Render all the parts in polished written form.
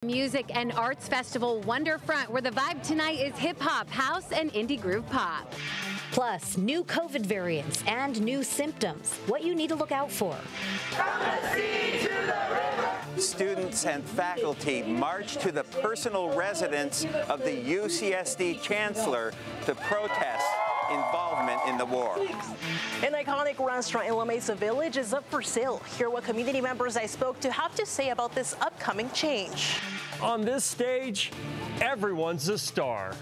Music and Arts Festival Wonderfront, where the vibe tonight is hip-hop, house, and indie groove pop. Plus, new COVID variants and new symptoms. What you need to look out for. From the sea to the river. Students and faculty marched to the personal residence of the UCSD chancellor to protest involvement in the war. An iconic restaurant in La Mesa Village is up for sale. Hear what community members I spoke to have to say about this upcoming change. On this stage, everyone's a star.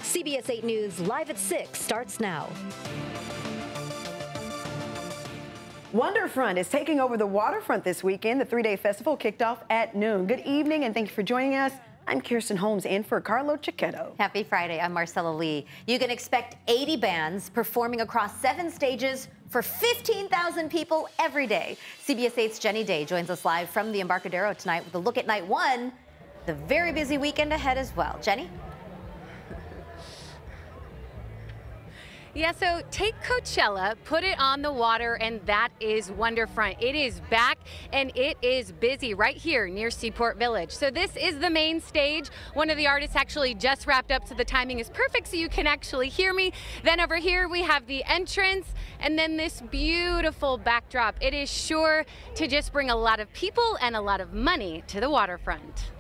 CBS 8 News Live at 6 starts now. Wonderfront is taking over the waterfront this weekend. The three-day festival kicked off at noon. Good evening and thank you for joining us. I'm Kirsten Holmes in for Carlo Cicchetto. Happy Friday. I'm Marcella Lee. You can expect 80 bands performing across 7 stages for 15,000 people every day. CBS 8's Jenny Day joins us live from the Embarcadero tonight with a look at night one. The very busy weekend ahead as well. Jenny? Yeah, so take Coachella, put it on the water, and that is Wonderfront. It is back, and it is busy right here near Seaport Village. So this is the main stage. One of the artists actually just wrapped up, so the timing is perfect so you can actually hear me. Then over here we have the entrance, and then this beautiful backdrop. It is sure to just bring a lot of people and a lot of money to the waterfront.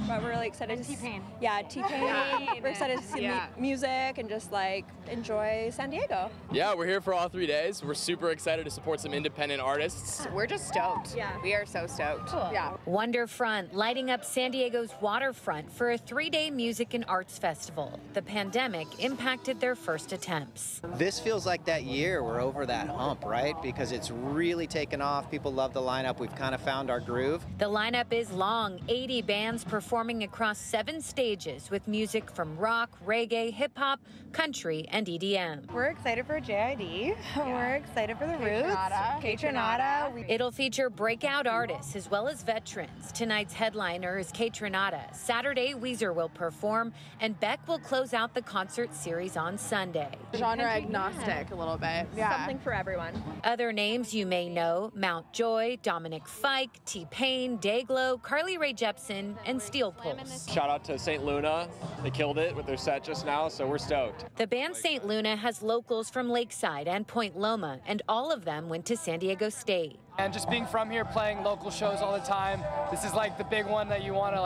But we're really excited to T-Pain. Yeah, T-Pain. We're excited to see music and just like enjoy San Diego. Yeah, we're here for all 3 days. We're super excited to support some independent artists. We're just stoked. Yeah. We are so stoked. Cool. Yeah. Wonderfront lighting up San Diego's waterfront for a 3-day music and arts festival. The pandemic impacted their first attempts. This feels like that year we're over that hump, right? Because it's really taken off. People love the lineup. We've kind of found our groove. The lineup is long, 80 bands performing across 7 stages with music from rock, reggae, hip-hop, country, and EDM. We're excited for JID. We're excited for the Roots. Kaytranada. It'll feature breakout artists as well as veterans. Tonight's headliner is Kaytranada. Saturday, Weezer will perform, and Beck will close out the concert series on Sunday. Genre agnostic a little bit. Yeah. Something for everyone. Other names you may know: Mount Joy, Dominic Fike, T-Pain, Dayglow, Carly Rae Jepsen, and Steel Pulse. Shout out to St. Luna. They killed it with their set just now, so we're stoked. The band St. Luna has locals from Lakeside and Point Loma, and all of them went to San Diego State. And just being from here, playing local shows all the time, this is like the big one that you want to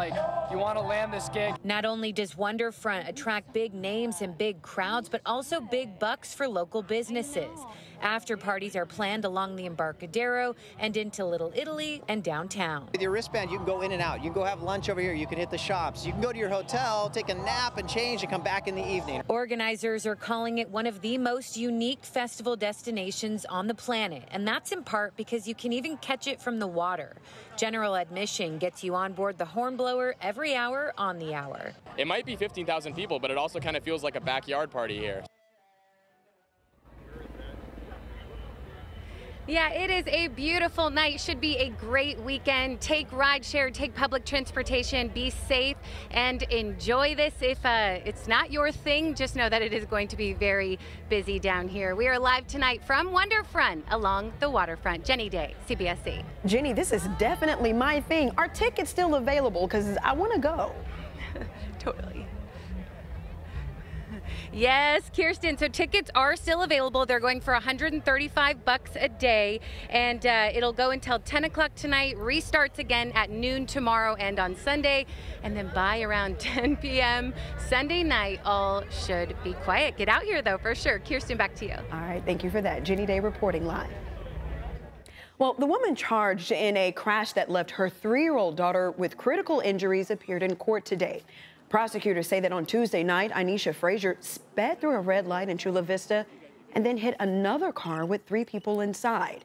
land this gig. Not only does Wonderfront attract big names and big crowds, but also big bucks for local businesses. After parties are planned along the Embarcadero and into Little Italy and downtown. With your wristband, you can go in and out. You can go have lunch over here. You can hit the shops. You can go to your hotel, take a nap and change and come back in the evening. Organizers are calling it one of the most unique festival destinations on the planet, and that's in part because you can even catch it from the water. General admission gets you on board the Hornblower every hour on the hour. It might be 15,000 people, but it also kind of feels like a backyard party here. Yeah, it is a beautiful night. Should be a great weekend. Take rideshare, take public transportation, be safe, and enjoy this. If it's not your thing, just know that it is going to be very busy down here. We are live tonight from Wonderfront along the waterfront. Jenny Day, CBS 8. Jenny, this is definitely my thing. Are tickets still available? Because I want to go. Totally. Yes, Kirsten, so tickets are still available. They're going for $135 a day, and it'll go until 10 o'clock tonight, restarts again at noon tomorrow and on Sunday, and then by around 10 p.m. Sunday night, all should be quiet. Get out here, though, for sure. Kirsten, back to you. All right, thank you for that. Jenny Day reporting live. Well, the woman charged in a crash that left her 3-year-old daughter with critical injuries appeared in court today. Prosecutors say that on Tuesday night, Anisha Frazier sped through a red light in Chula Vista and then hit another car with 3 people inside.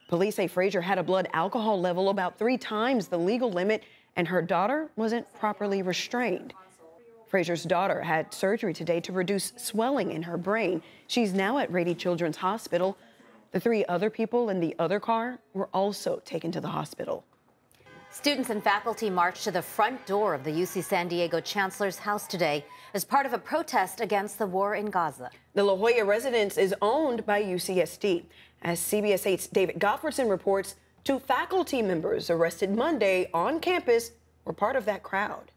Police say Frazier had a blood alcohol level about 3 times the legal limit, and her daughter wasn't properly restrained. Frazier's daughter had surgery today to reduce swelling in her brain. She's now at Rady Children's Hospital. The 3 other people in the other car were also taken to the hospital. Students and faculty marched to the front door of the UC San Diego Chancellor's house today as part of a protest against the war in Gaza. The La Jolla residence is owned by UCSD, As CBS 8's David Gottfredson reports, 2 faculty members arrested Monday on campus were part of that crowd.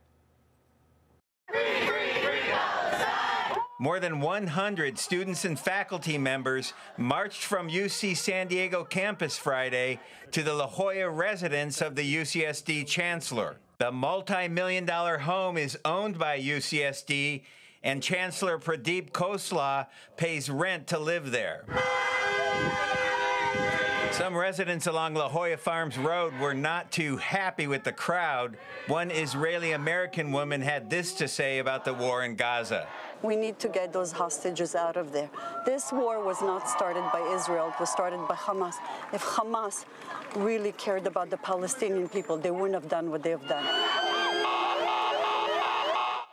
More than 100 students and faculty members marched from UC San Diego campus Friday to the La Jolla residence of the UCSD chancellor. The multi-million-dollar home is owned by UCSD, and Chancellor Pradeep Khosla pays rent to live there. Some residents along La Jolla Farms Road were not too happy with the crowd. One Israeli-American woman had this to say about the war in Gaza. We need to get those hostages out of there. This war was not started by Israel, it was started by Hamas. If Hamas really cared about the Palestinian people, they wouldn't have done what they have done.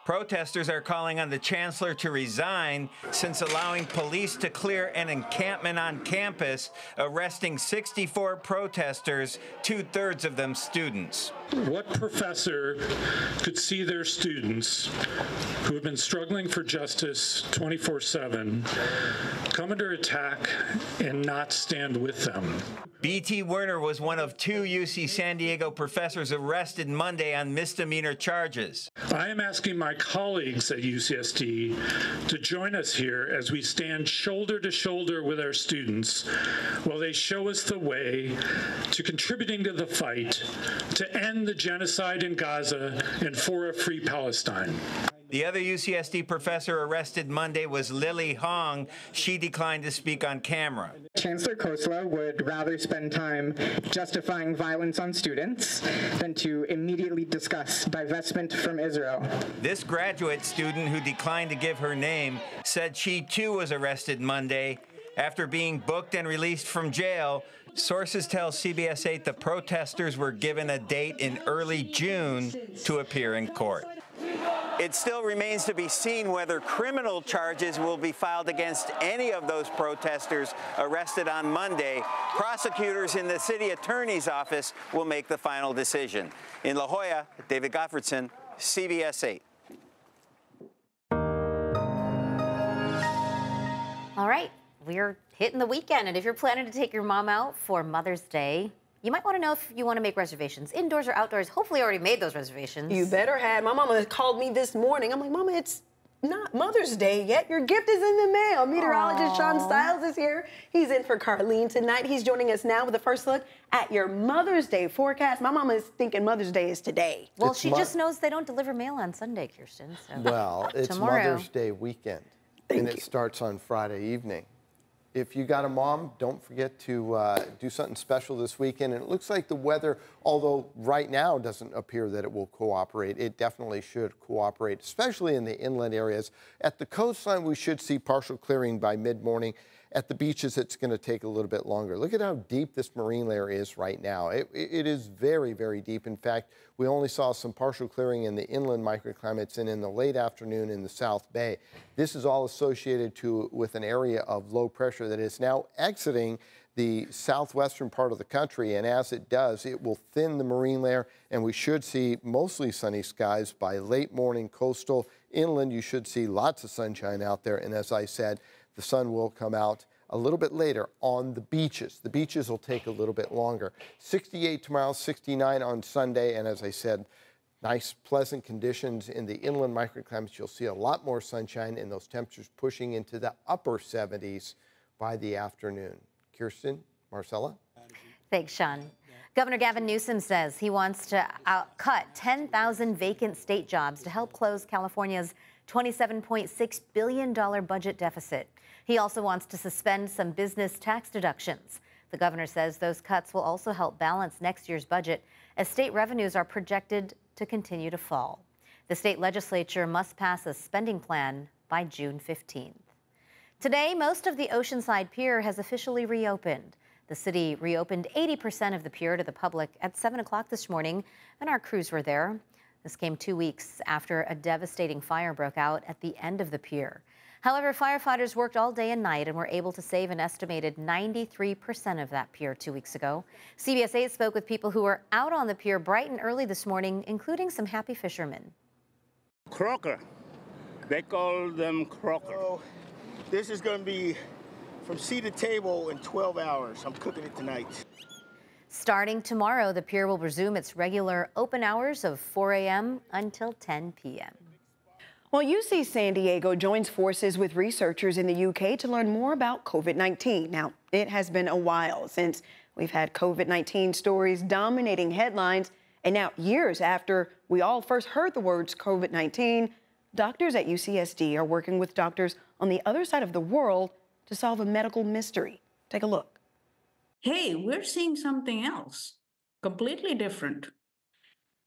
Protesters are calling on the chancellor to resign since allowing police to clear an encampment on campus, arresting 64 protesters, 2/3 of them students. What professor could see their students who have been struggling for justice 24/7 come under attack and not stand with them? B.T. Werner was one of 2 UC San Diego professors arrested Monday on misdemeanor charges. I am asking my colleagues at UCSD to join us here as we stand shoulder to shoulder with our students while they show us the way to contributing to the fight to end the genocide in Gaza and for a free Palestine. The other UCSD professor arrested Monday was Lily Hong. She declined to speak on camera. Chancellor Khosla would rather spend time justifying violence on students than to immediately discuss divestment from Israel. This graduate student, who declined to give her name, said she too was arrested Monday. After being booked and released from jail, sources tell CBS 8 the protesters were given a date in early June to appear in court. It still remains to be seen whether criminal charges will be filed against any of those protesters arrested on Monday. Prosecutors in the city attorney's office will make the final decision. In La Jolla, David Gottfredson, CBS 8. All right, we're hitting the weekend, and if you're planning to take your mom out for Mother's Day, you might want to know if you want to make reservations, indoors or outdoors. Hopefully you already made those reservations. You better have. My mama called me this morning. I'm like, Mama, it's not Mother's Day yet. Your gift is in the mail. Meteorologist Sean Stiles is here. He's in for Carlene tonight. He's joining us now with a first look at your Mother's Day forecast. My mama is thinking Mother's Day is today. Well, she just knows they don't deliver mail on Sunday, Kirsten. So. Well, it's tomorrow. Mother's Day weekend, and it starts on Friday evening. If you got a mom, don't forget to do something special this weekend. And it looks like the weather, although right now doesn't appear that it will cooperate, it definitely should cooperate, especially in the inland areas. At the coastline, we should see partial clearing by mid-morning. At the beaches, it's going to take a little bit longer. Look at how deep this marine layer is right now. It is very, very deep. In fact, we only saw some partial clearing in the inland microclimates and in the late afternoon in the South Bay. This is all associated with an area of low pressure that is now exiting the southwestern part of the country, and as it does, it will thin the marine layer, and we should see mostly sunny skies by late morning. Coastal, inland, you should see lots of sunshine out there, and as I said, the sun will come out a little bit later on the beaches. The beaches will take a little bit longer. 68 tomorrow, 69 on Sunday, and as I said, nice, pleasant conditions in the inland microclimates. You'll see a lot more sunshine and those temperatures pushing into the upper 70s by the afternoon. Kirsten, Marcella? Thanks, Sean. Governor Gavin Newsom says he wants to cut 10,000 vacant state jobs to help close California's $27.6 billion budget deficit. He also wants to suspend some business tax deductions. The governor says those cuts will also help balance next year's budget as state revenues are projected to continue to fall. The state legislature must pass a spending plan by June 15th. Today, most of the Oceanside Pier has officially reopened. The city reopened 80% of the pier to the public at 7 o'clock this morning, and our crews were there. This came 2 weeks after a devastating fire broke out at the end of the pier. However, firefighters worked all day and night and were able to save an estimated 93% of that pier 2 weeks ago. CBS 8 spoke with people who were out on the pier bright and early this morning, including some happy fishermen. Croaker. They call them croaker. So this is going to be from seed to table in 12 hours. I'm cooking it tonight. Starting tomorrow, the pier will resume its regular open hours of 4 a.m. until 10 p.m. Well, UC San Diego joins forces with researchers in the UK to learn more about COVID-19. Now, it has been a while since we've had COVID-19 stories dominating headlines, and now years after we all first heard the words COVID-19, doctors at UCSD are working with doctors on the other side of the world to solve a medical mystery. Take a look. Hey, we're seeing something else, completely different.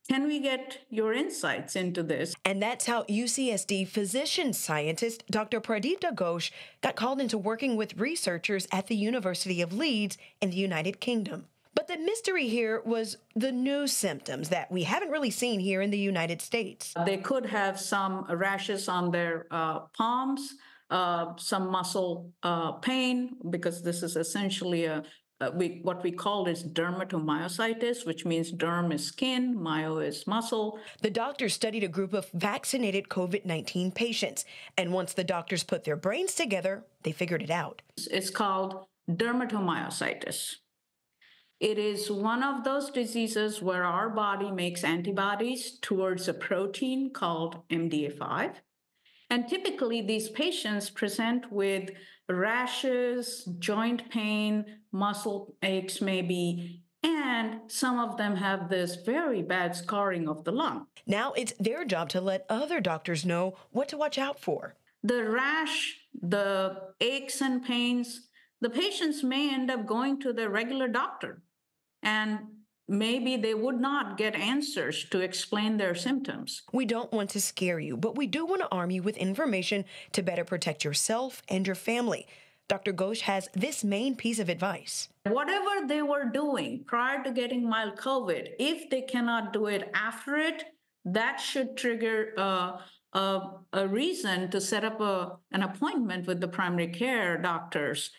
Can we get your insights into this? And that's how UCSD physician scientist Dr. Pradipta Ghosh got called into working with researchers at the University of Leeds in the United Kingdom. But the mystery here was the new symptoms that we haven't really seen here in the United States. They could have some rashes on their palms, some muscle pain, because this is essentially what we call is dermatomyositis, which means derm is skin, myo is muscle. The doctors studied a group of vaccinated COVID-19 patients, and once the doctors put their brains together, they figured it out. It's called dermatomyositis. It is one of those diseases where our body makes antibodies towards a protein called MDA5. And typically, these patients present with rashes, joint pain, muscle aches maybe, and some of them have this very bad scarring of the lung. Now it's their job to let other doctors know what to watch out for. The rash, the aches and pains, the patients may end up going to their regular doctor, and maybe they would not get answers to explain their symptoms. We don't want to scare you, but we do want to arm you with information to better protect yourself and your family. Dr. Ghosh has this main piece of advice. Whatever they were doing prior to getting mild COVID, if they cannot do it after it, that should trigger a reason to set up an appointment with the primary care doctors.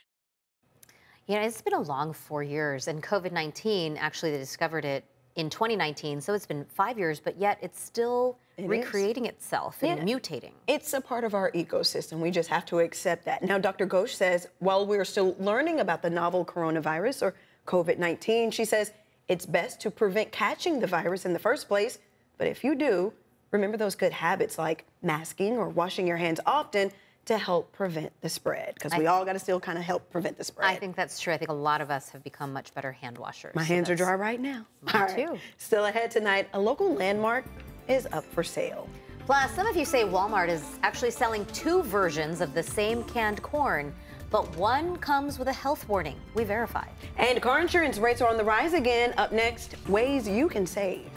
You know, it's been a long 4 years, and COVID-19, actually, they discovered it in 2019, so it's been 5 years, but yet it's still recreating itself and mutating. It's a part of our ecosystem. We just have to accept that. Now, Dr. Ghosh says, while we're still learning about the novel coronavirus or COVID-19, she says it's best to prevent catching the virus in the first place. But if you do, remember those good habits like masking or washing your hands often to help prevent the spread, because we all got to still kind of help prevent the spread. I think that's true. I think a lot of us have become much better hand washers. My hands are dry right now. Mine too. Still ahead tonight, a local landmark is up for sale. Plus, some of you say Walmart is actually selling 2 versions of the same canned corn, but one comes with a health warning. We verified. And car insurance rates are on the rise again. Up next, ways you can save.